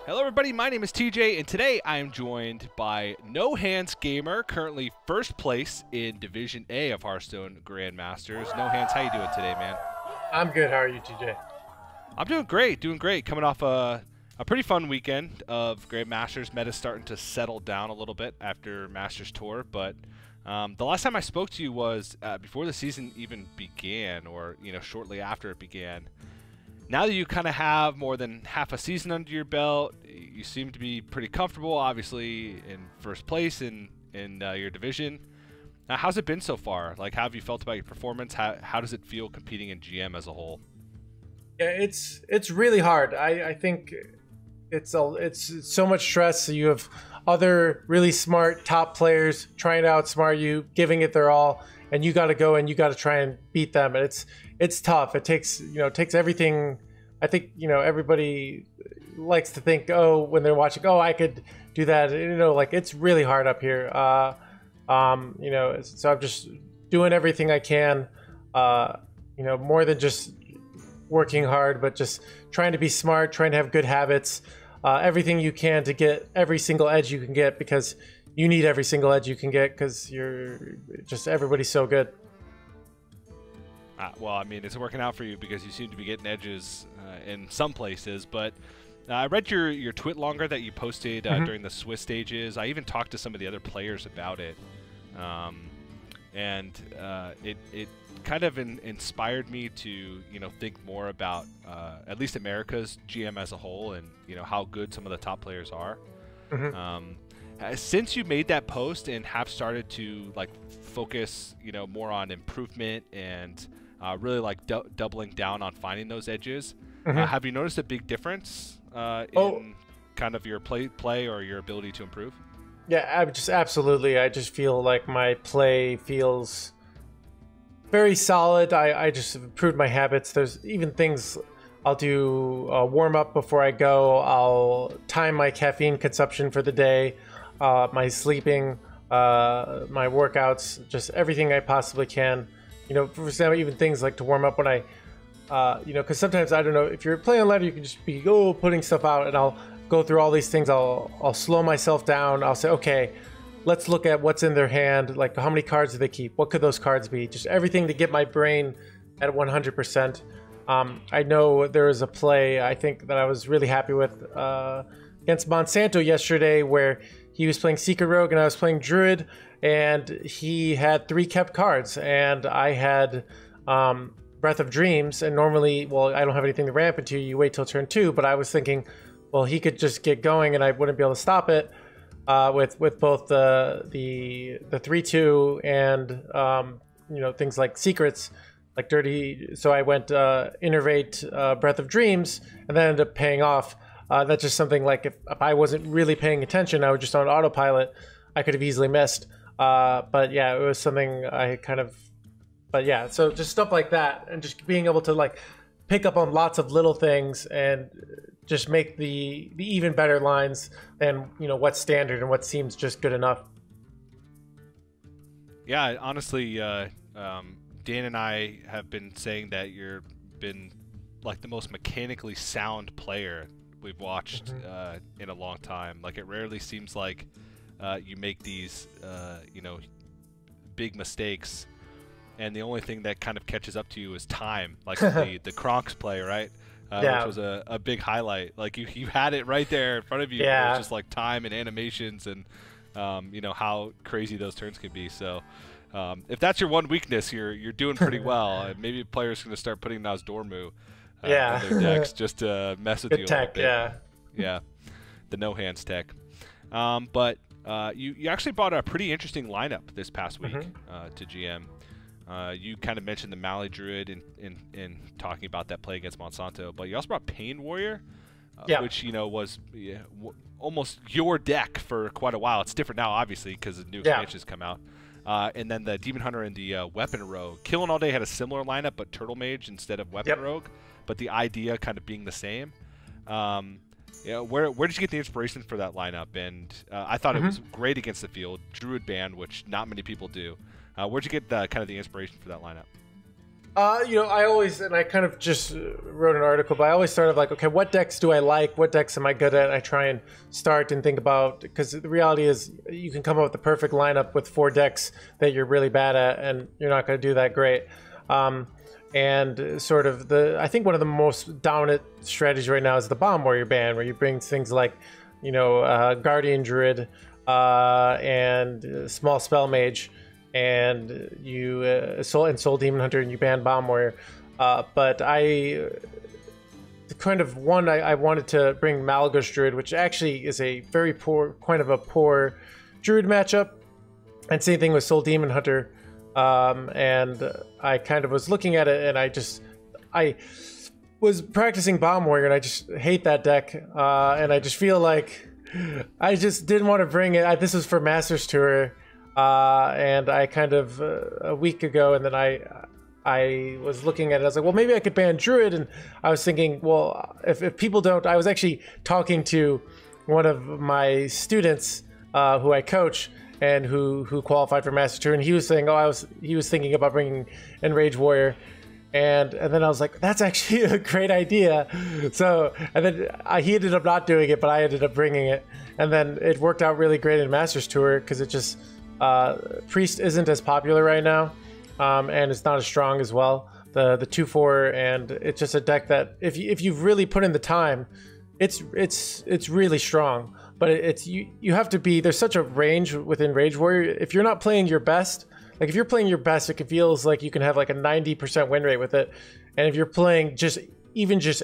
Hello everybody, my name is TJ, and today I am joined by NoHandsGamer, currently first place in Division A of Hearthstone Grandmasters. NoHands, how you doing today, man? I'm good. How are you, TJ? I'm doing great. Coming off a pretty fun weekend of Grandmasters. Meta's starting to settle down a little bit after Masters Tour, but the last time I spoke to you was before the season even began, or shortly after it began. Now that you kind of have more than half a season under your belt, you seem to be pretty comfortable, obviously, in first place in your division. How's it been so far? Like, how have you felt about your performance? How does it feel competing in GM as a whole? Yeah, it's really hard. I think it's so much stress. You have other really smart top players trying to outsmart you, giving it their all, and you got to go and you got to try and beat them. And it's tough. It takes everything. I think everybody likes to think, oh, when they're watching, oh, I could do that. Like, it's really hard up here. So I'm just doing everything I can. More than just working hard, but just trying to be smart, trying to have good habits, everything you can to get every single edge you can get, because you need every single edge you can get, because everybody's so good. Well, I mean, it's working out for you because you seem to be getting edges in some places, but I read your twit longer that you posted during the Swiss stages. I even talked to some of the other players about it, and it kind of inspired me to think more about at least America's GM as a whole, and how good some of the top players are. Since you made that post and have started to focus more on improvement and really doubling down on finding those edges, have you noticed a big difference in kind of your play or your ability to improve? Yeah, absolutely. I just feel like my play feels very solid. I just improved my habits. There's even things I'll do warm up before I go. I'll time my caffeine consumption for the day, my sleeping, my workouts, just everything I possibly can. For example, even things like to warm up when I, because sometimes, I don't know, if you're playing a ladder, you can just be putting stuff out, and I'll go through all these things. I'll slow myself down. I'll say, okay, let's look at what's in their hand. Like, how many cards do they keep? What could those cards be? Just everything to get my brain at 100%. I know there was a play, I think, that I was really happy with against Monsanto yesterday, where he was playing Secret Rogue and I was playing Druid, and he had 3 kept cards, and I had Breath of Dreams, and normally, well, I don't have anything to ramp into, you wait till turn 2, but I was thinking, well, he could just get going and I wouldn't be able to stop it with both the 3/2 and things like secrets, like dirty. So I went Innervate, Breath of Dreams, and then ended up paying off. That's just something, like, if I wasn't really paying attention, I was just on autopilot, I could have easily missed. But yeah, it was something I kind of, but yeah, so just stuff like that, and just being able to pick up on lots of little things and just make the even better lines than what's standard and what seems just good enough. Yeah, honestly, Dan and I have been saying that you've been the most mechanically sound player we've watched in a long time. Like, it rarely seems like you make these big mistakes, and the only thing that kind of catches up to you is time, like the Kronks play, right? Which was a big highlight. Like, you had it right there in front of you. Yeah. It was just like time and animations and how crazy those turns can be. So if that's your one weakness, you're doing pretty well. Maybe players are going to start putting Nozdormu on their decks just to mess with Good you a tech, little bit. Yeah, the no hands tech. But you actually brought a pretty interesting lineup this past week to GM. You kind of mentioned the Mali Druid in talking about that play against Monsanto, but you also brought Pain Warrior, which was almost your deck for quite a while. It's different now, obviously, because the new expansions come out. And then the Demon Hunter and the Weapon Rogue. Killing All Day had a similar lineup, but Turtle Mage instead of Weapon Rogue, but the idea kind of being the same. Where did you get the inspiration for that lineup? And I thought it was great against the field. Druid ban, which not many people do. Where'd you get kind of the inspiration for that lineup? I always, and I kind of just wrote an article, but I always start of like, okay, what decks do I like? What decks am I good at? I try and start and think about, because the reality is you can come up with the perfect lineup with 4 decks that you're really bad at, and you're not going to do that great. And sort of I think one of the most dominant strategies right now is the Bomb Warrior ban, where you bring things like, Guardian Druid and Small Spell Mage, and you Soul Demon Hunter, and you ban Bomb Warrior. But I wanted to bring Malgus Druid, which actually is a very poor Druid matchup, and same thing with Soul Demon Hunter. And I kind of was looking at it, and I was practicing Bomb Warrior, and I just hate that deck, and I just feel like I just didn't want to bring it. This was for Masters Tour. And I kind of a week ago, and then I was looking at it. I was like, well, maybe I could ban Druid, and I was thinking, well, if people don't, I was actually talking to one of my students who I coach and who qualified for Master Tour, and he was saying, he was thinking about bringing Enrage Warrior. And then I was like, that's actually a great idea. So, and then he ended up not doing it, but I ended up bringing it, and then it worked out really great in Masters Tour, because it just Priest isn't as popular right now, and it's not as strong as well, the 2/4, and it's just a deck that if you've really put in the time, it's really strong. But it's you have to be, there's such a range within Rage Warrior. If you're not playing your best, like if you're playing your best, it feels like you can have like a 90% win rate with it, and if you're playing just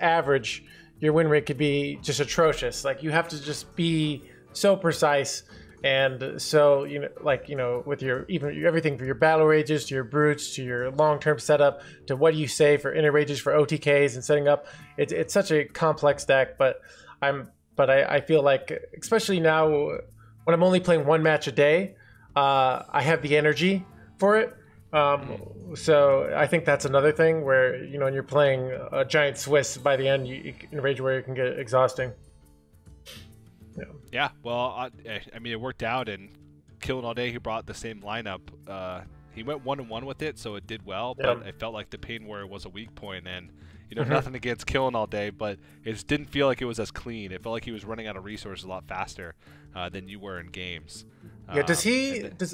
average, your win rate could be just atrocious. Like you have to just be so precise. And so, with your everything from your battle rages to your brutes to your long-term setup to what you say for inner rages for OTKs and setting up, it's such a complex deck. But I feel like, especially now when I'm only playing 1 match a day, I have the energy for it. So I think that's another thing where, when you're playing a giant Swiss, by the end, in Rage Warrior can get exhausting. Yeah, well, I mean, it worked out, and Killing All Day, he brought the same lineup. He went 1-1 with it, so it did well, but I felt like the Pain Warrior was a weak point, and, nothing against Killing All Day, but it just didn't feel like it was as clean. It felt like he was running out of resources a lot faster than you were in games. Yeah,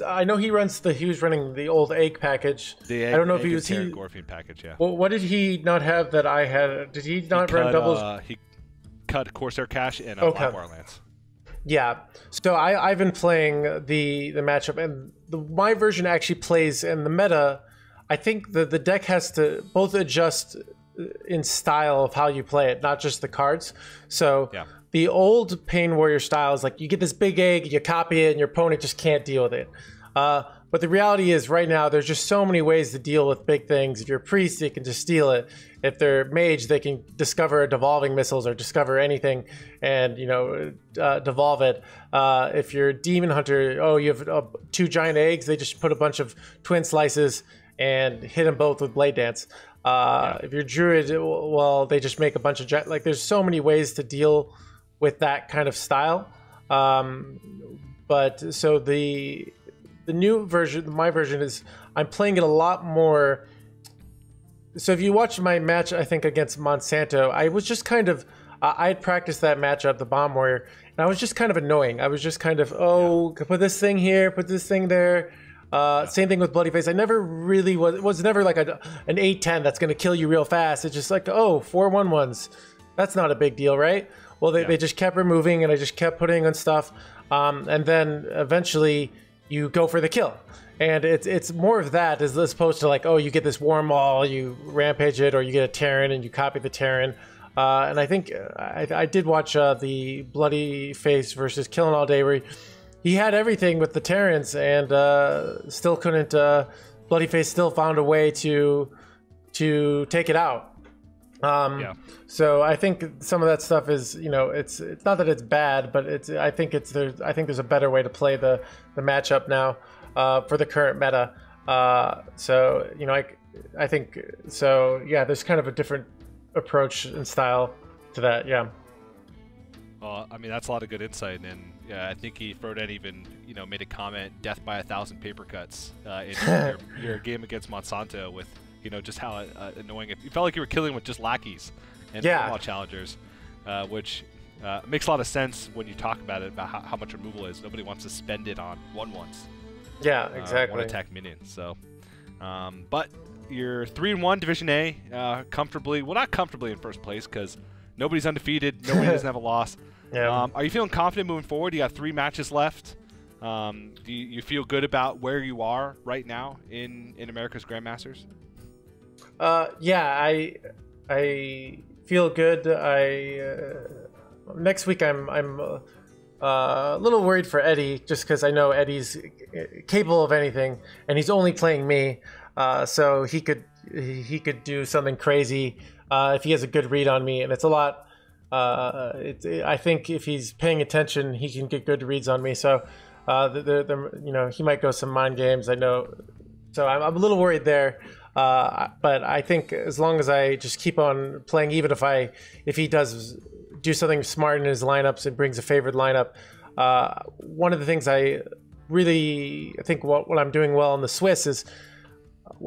I know he was running the old egg package. I don't know if he was Gorfian package, yeah. Well, what did he not have that I had? Did he not run doubles? He cut Corsair Cash and Blackwater Lance. Yeah, so I've been playing the matchup, and my version actually plays in the meta. I think the deck has to both adjust in style of how you play it, not just the cards. So the old Pain Warrior style is like you get this big egg, you copy it, and your opponent just can't deal with it. But the reality is right now there's just so many ways to deal with big things. If you're a priest, they can just steal it. If they're mage, they can discover devolving missiles or discover anything and, devolve it. If you're a demon hunter, you have 2 giant eggs, they just put a bunch of twin slices and hit them both with Blade Dance. If you're druid, well, they just make a bunch of there's so many ways to deal with that kind of style. But so the new version, my version, is I'm playing it a lot more. So if you watch my match, I think against Monsanto, I was just kind of, I had practiced that matchup, the Bomb Warrior, and I was just kind of annoying. I was just kind of, put this thing here, put this thing there. Same thing with Bloody Face. I never really it was never like an 8-10 that's going to kill you real fast. It's just like, 4 1-1s. That's not a big deal, right? Well, they just kept removing, and I just kept putting on stuff. And then eventually you go for the kill. And it's more of that as opposed to like, you get this War Maul, you rampage it, or you get a Terran and you copy the Terran. And I think I did watch the Bloody Face versus Killing All Day, where he had everything with the Terrans and still couldn't. Bloody Face still found a way to take it out. So I think some of that stuff is, it's not that it's bad, but I think there's a better way to play the matchup now for the current meta. So I think so. Yeah, there's kind of a different approach and style to that. Yeah. Well, I mean, that's a lot of good insight, and I think Froden even made a comment: "Death by 1,000 paper cuts" in your game against Monsanto with you know, just how annoying it. You felt like you were killing with just lackeys and football challengers, which makes a lot of sense when you talk about it, about how much removal is. Nobody wants to spend it on 1/1s. Yeah, exactly. One attack minions. So, but you're 3-1 Division A, comfortably. Well, not comfortably in first place because nobody's undefeated. Nobody doesn't have a loss. Yeah. Are you feeling confident moving forward? You got 3 matches left. Do you feel good about where you are right now in America's Grandmasters? Yeah, I feel good. Next week I'm a little worried for Eddie, just because I know Eddie's capable of anything, and he's only playing me, so he could do something crazy if he has a good read on me, and it's a lot. I think if he's paying attention, he can get good reads on me. So, you know, he might go some mind games. I know, so I'm a little worried there. But I think as long as I just keep on playing, even if he does do something smart in his lineups and brings a favored lineup, one of the things I think what I'm doing well in the Swiss is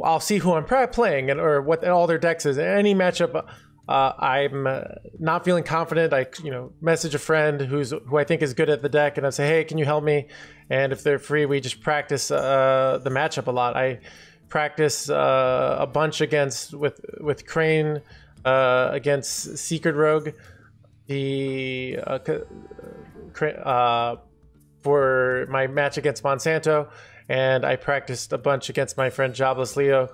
I'll see who I'm playing or what all their decks is. Any matchup, I'm not feeling confident. I message a friend who I think is good at the deck, and I say, hey, can you help me? And if they're free, we just practice the matchup a lot. I practice a bunch with Crane against Secret Rogue, for my match against Monsanto, and I practiced a bunch against my friend Jobless Leo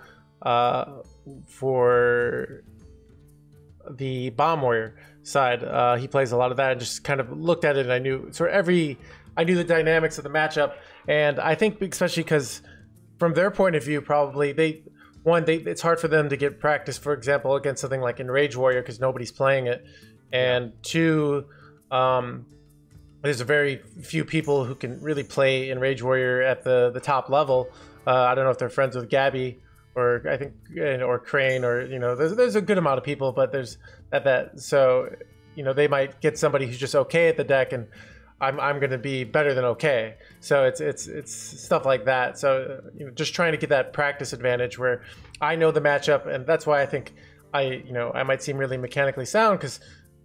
for the Bomb Warrior side. He plays a lot of that, and just kind of looked at it, and I knew the dynamics of the matchup. And I think especially because from their point of view, probably it's hard for them to get practice, for example, against something like Enrage Warrior because nobody's playing it, and 2, there's a very few people who can really play Enrage Warrior at the top level. I don't know if they're friends with Gabby or I think or Crane, or there's a good amount of people, but there's that so they might get somebody who's just okay at the deck, and I'm going to be better than okay. So it's stuff like that. So just trying to get that practice advantage where I know the matchup, and that's why I think I might seem really mechanically sound, because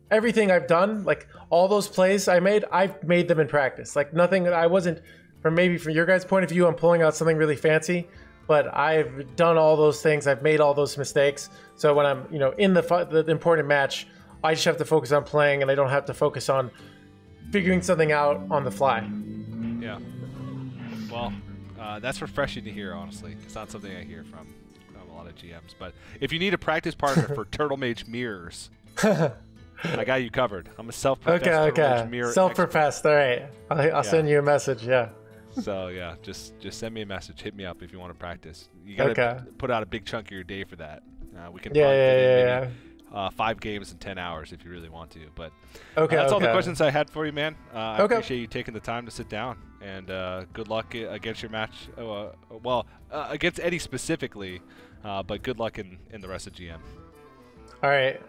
everything I've done, like all those plays I've made them in practice. Like nothing that I wasn't, from your guys' point of view, I'm pulling out something really fancy, but I've done all those things. I've made all those mistakes. So when I'm in the important match, I just have to focus on playing, and I don't have to focus on figuring something out on the fly. Yeah. Well, that's refreshing to hear, honestly. It's not something I hear from a lot of GMs. But if you need a practice partner for Turtle Mage mirrors, I got you covered. I'm a self-professed Turtle Mage mirror self-professed. All right. I'll send you a message. Yeah. So yeah, just send me a message. Hit me up if you want to practice. You gotta put out a big chunk of your day for that. We can maybe 5 games in 10 hours if you really want to. But that's all the questions I had for you, man. I appreciate you taking the time to sit down, and good luck against your match. Against Eddie specifically, but good luck in the rest of GM. All right.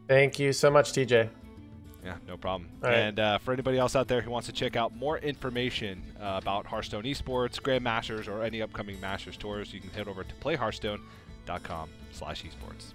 Thank you so much, TJ. Yeah, no problem. All right. And for anybody else out there who wants to check out more information about Hearthstone Esports, Grandmasters, or any upcoming Masters tours, you can head over to playhearthstone.com/esports.